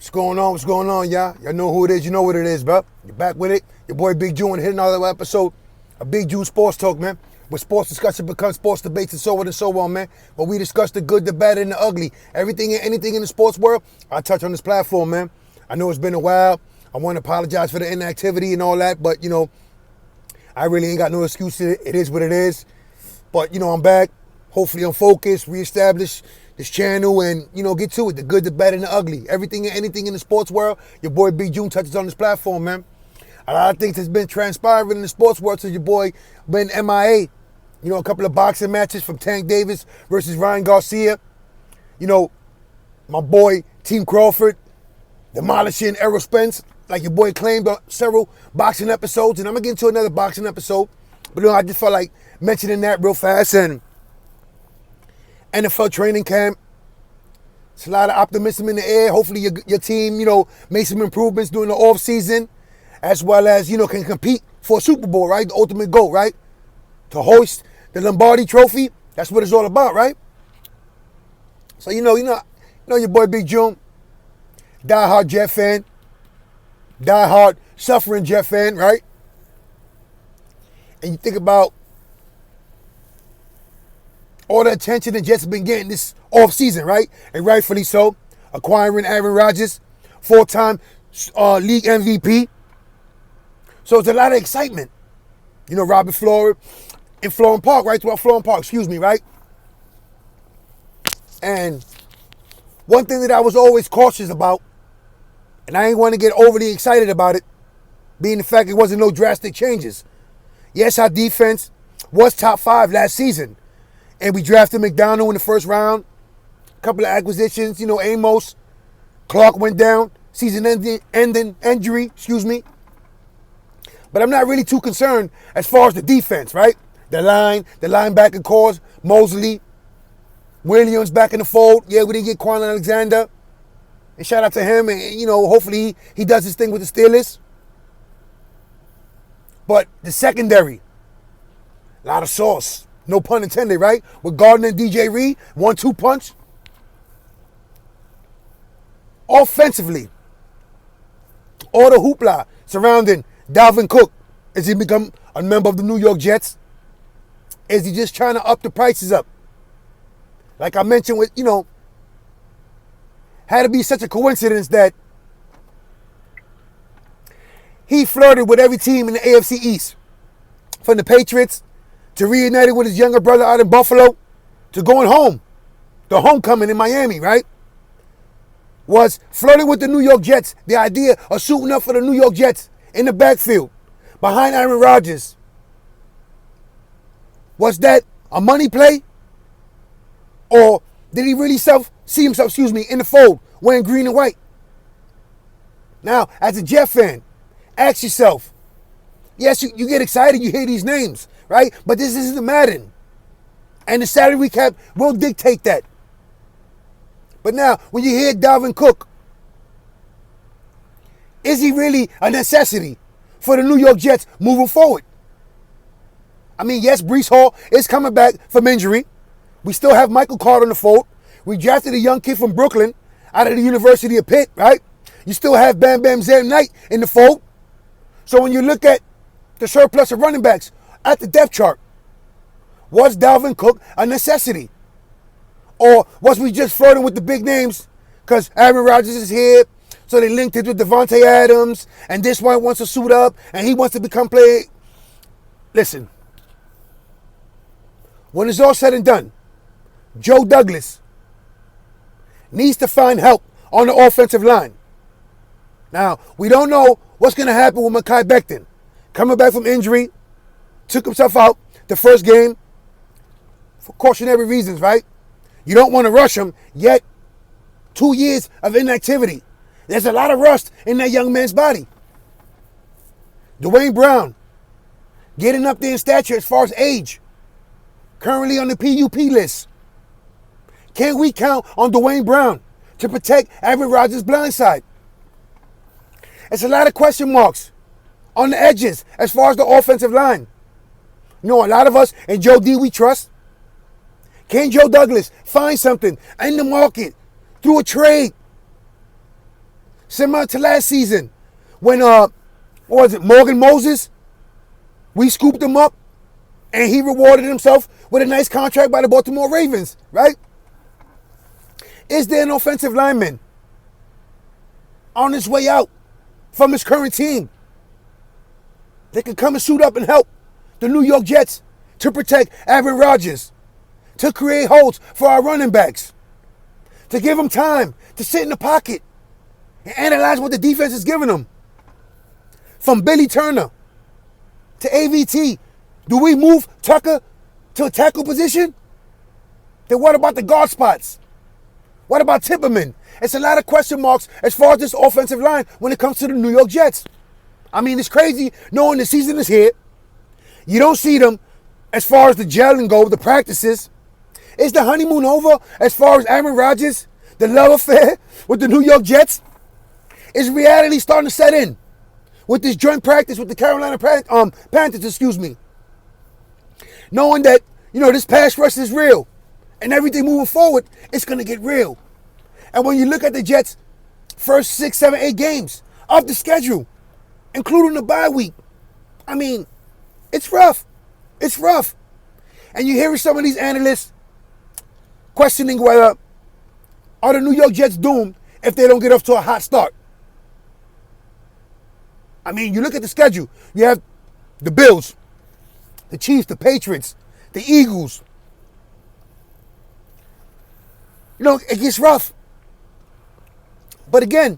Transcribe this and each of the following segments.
What's going on? What's going on, y'all? Y'all know who it is. You know what it is, bro. You're back with it. Your boy Big June hitting another episode of Big June Sports Talk, man. Where sports discussion becomes sports debates and so on and so on, man. Where we discuss the good, the bad, and the ugly. Everything and anything in the sports world, I touch on this platform, man. I know it's been a while. I want to apologize for the inactivity and all that, but, I really ain't got no excuses. It is what it is. But, I'm back. Hopefully I'm focused, reestablish this channel and, get to it. The good, the bad, and the ugly. Everything and anything in the sports world, your boy Big June touches on this platform, man. A lot of things has been transpiring in the sports world since your boy been MIA. A couple of boxing matches from Tank Davis versus Ryan Garcia. My boy Team Crawford demolishing Errol Spence, like your boy claimed on several boxing episodes. And I'm going to get into another boxing episode. But, I just felt like mentioning that real fast. And NFL training camp. It's a lot of optimism in the air. Hopefully your team, made some improvements during the off season, as well as, can compete for a Super Bowl, right? The ultimate goal, right? To hoist the Lombardi Trophy. That's what it's all about, right? So, your boy Big June, diehard Jet fan, diehard suffering Jet fan, right? And you think about all the attention the Jets have been getting this offseason, right? And rightfully so. Acquiring Aaron Rodgers, 4-time league MVP. So it's a lot of excitement. Robert Flores in Florham Park, right? Throughout Florham Park, right? And one thing that I was always cautious about, and I ain't want to get overly excited about it, being the fact it wasn't no drastic changes. Yes, our defense was top 5 last season. And we drafted McDonald in the first round. A couple of acquisitions, Amos. Clark went down. Season-ending injury, But I'm not really too concerned as far as the defense, right? The linebacker cores, Mosley, Williams back in the fold. Yeah, we didn't get Quan Alexander. And shout out to him. And, hopefully he does his thing with the Steelers. But the secondary, a lot of sauce. No pun intended, right? With Gardner and DJ Reed, 1-2 punch. Offensively, all the hoopla surrounding Dalvin Cook. Is he become a member of the New York Jets? Is he just trying to up the prices up? Like I mentioned with, had to be such a coincidence that he flirted with every team in the AFC East. From the Patriots to reunited with his younger brother out in Buffalo, to going home, the homecoming in Miami, right? Was flirting with the New York Jets, the idea of suiting up for the New York Jets in the backfield, behind Aaron Rodgers. Was that a money play? Or did he really see himself, in the fold, wearing green and white? Now, as a Jet fan, ask yourself, yes, you get excited, you hear these names, right? But this isn't Madden. And the salary cap will dictate that. But now, when you hear Dalvin Cook, is he really a necessity for the New York Jets moving forward? I mean, yes, Breece Hall is coming back from injury. We still have Michael Carter in the fold. We drafted a young kid from Brooklyn out of the University of Pitt, right? You still have Bam Bam Zam Knight in the fold. So when you look at the surplus of running backs at the depth chart, was Dalvin Cook a necessity? Or was we just flirting with the big names because Aaron Rodgers is here, so they linked it with Devontae Adams, and this one wants to suit up, and he wants to become play. Listen, when it's all said and done, Joe Douglas needs to find help on the offensive line. Now, we don't know what's going to happen with Mekhi Becton. Coming back from injury, took himself out the first game for cautionary reasons, right? You don't want to rush him, yet 2 years of inactivity. There's a lot of rust in that young man's body. Dwayne Brown, getting up there in stature as far as age, currently on the PUP list. Can we count on Dwayne Brown to protect Aaron Rodgers' blind side? It's a lot of question marks on the edges as far as the offensive line. A lot of us in Joe D we trust. Can Joe Douglas find something in the market through a trade Similar to last season when, what was it, Morgan Moses? We scooped him up and he rewarded himself with a nice contract by the Baltimore Ravens, right? Is there an offensive lineman on his way out from his current team that can come and suit up and help the New York Jets to protect Aaron Rodgers, to create holes for our running backs, to give them time to sit in the pocket and analyze what the defense is giving them? From Billy Turner to AVT, do we move Tucker to a tackle position? Then what about the guard spots? What about Tipperman? It's a lot of question marks as far as this offensive line when it comes to the New York Jets. I mean, it's crazy knowing the season is here. You don't see them as far as the gelling go, the practices. Is the honeymoon over as far as Aaron Rodgers, the love affair with the New York Jets? Is reality starting to set in with this joint practice with the Carolina Panthers, knowing that, this pass rush is real and everything moving forward, it's going to get real. And when you look at the Jets' first 6, 7, 8 games of the schedule, including the bye week, I mean, it's rough. It's rough. And you're hearing some of these analysts questioning whether are the New York Jets doomed if they don't get off to a hot start. I mean, you look at the schedule. You have the Bills, the Chiefs, the Patriots, the Eagles. It gets rough. But again,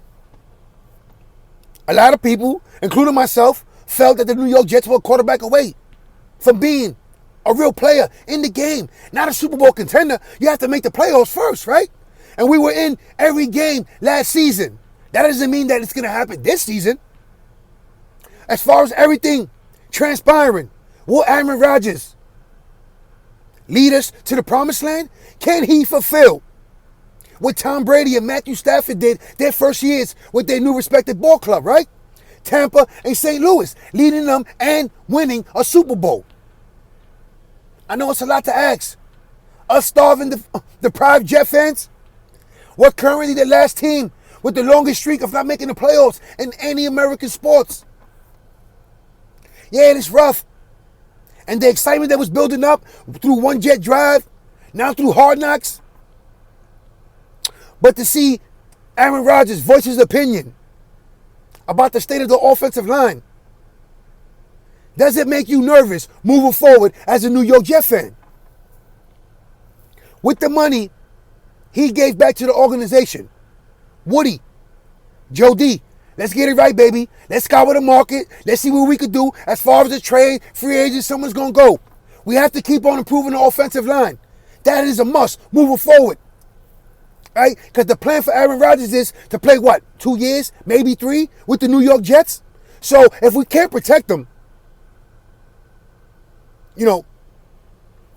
a lot of people, including myself, felt that the New York Jets were a quarterback away from being a real player in the game. Not a Super Bowl contender. You have to make the playoffs first, right? And we were in every game last season. That doesn't mean that it's going to happen this season. As far as everything transpiring, will Aaron Rodgers lead us to the promised land? Can he fulfill what Tom Brady and Matthew Stafford did their first years with their new respective ball club, right? Tampa and St. Louis, leading them and winning a Super Bowl. I know it's a lot to ask. Us starving, deprived Jet fans, we're currently the last team with the longest streak of not making the playoffs in any American sports. Yeah, it's rough. And the excitement that was building up through one Jet drive, now through Hard Knocks. But to see Aaron Rodgers voice his opinion about the state of the offensive line, does it make you nervous moving forward as a New York Jet fan? With the money he gave back to the organization, Woody, Joe D, let's get it right, baby. Let's scour the market. Let's see what we could do as far as the trade, free agent, someone's going to go. We have to keep on improving the offensive line. That is a must moving forward. Right? Because the plan for Aaron Rodgers is to play, 2 years, maybe 3 with the New York Jets? So if we can't protect them,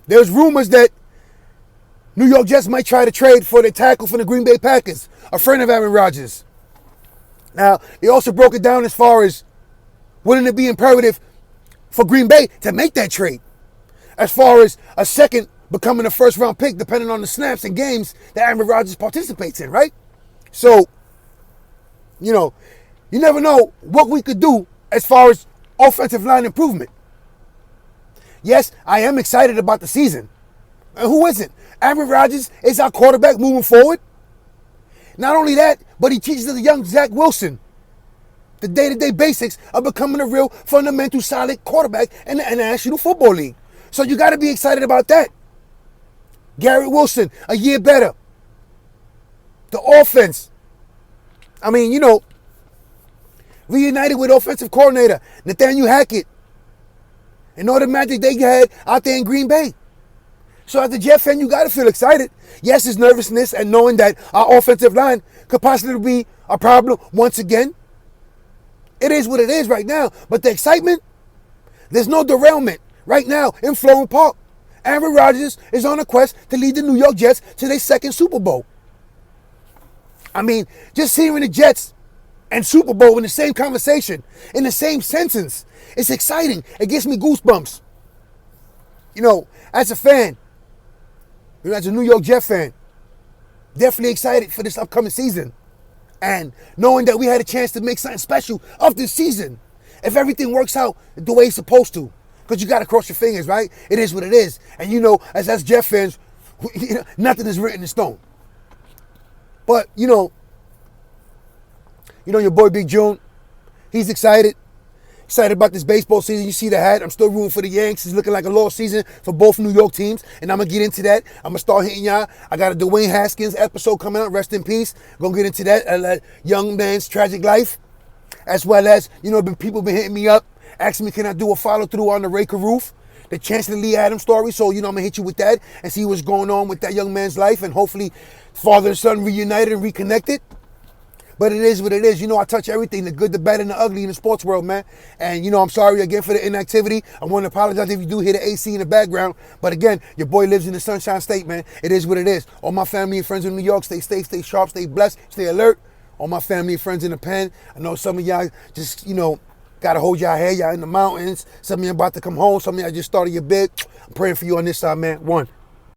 there's rumors that New York Jets might try to trade for the tackle from the Green Bay Packers, a friend of Aaron Rodgers. Now, they also broke it down as far as wouldn't it be imperative for Green Bay to make that trade? As far as a second becoming a first-round pick, depending on the snaps and games that Aaron Rodgers participates in, right? So, you never know what we could do as far as offensive line improvement. Yes, I am excited about the season. And who isn't? Aaron Rodgers is our quarterback moving forward. Not only that, but he teaches the young Zach Wilson the day-to-day basics of becoming a real fundamental solid quarterback in the National Football League. So you got to be excited about that. Garrett Wilson, a year better. The offense. I mean, reunited with offensive coordinator Nathaniel Hackett. And all the magic they had out there in Green Bay. So as a Jet fan, you got to feel excited. Yes, it's nervousness and knowing that our offensive line could possibly be a problem once again. It is what it is right now. But the excitement, there's no derailment right now in Florham Park. Aaron Rodgers is on a quest to lead the New York Jets to their second Super Bowl. I mean, just hearing the Jets and Super Bowl in the same conversation, in the same sentence, it's exciting. It gives me goosebumps. As a fan, as a New York Jet fan, definitely excited for this upcoming season. And knowing that we had a chance to make something special of this season, if everything works out the way it's supposed to, because you got to cross your fingers, right? It is what it is. And you know, as Jet fans, nothing is written in stone. But, your boy Big June, he's excited. Excited about this baseball season. You see the hat. I'm still rooting for the Yanks. It's looking like a lost season for both New York teams. And I'm going to get into that. I'm going to start hitting y'all. I got a Dwayne Haskins episode coming out. Rest in peace. Going to get into that young man's tragic life. As well as, people been hitting me up, asking me, can I do a follow-through on the Ray Caruth, the Chancellor Lee Adams story. So, I'm going to hit you with that and see what's going on with that young man's life. And hopefully, father and son reunited and reconnected. But it is what it is. I touch everything, the good, the bad, and the ugly in the sports world, man. And, I'm sorry again for the inactivity. I want to apologize if you do hear the AC in the background. But again, your boy lives in the Sunshine State, man. It is what it is. All my family and friends in New York, stay safe, stay sharp, stay blessed, stay alert. All my family and friends in the pen. I know some of y'all just, got to hold y'all head. Y'all in the mountains. Some of y'all about to come home. Some of y'all just started your bid. I'm praying for you on this side, man. One.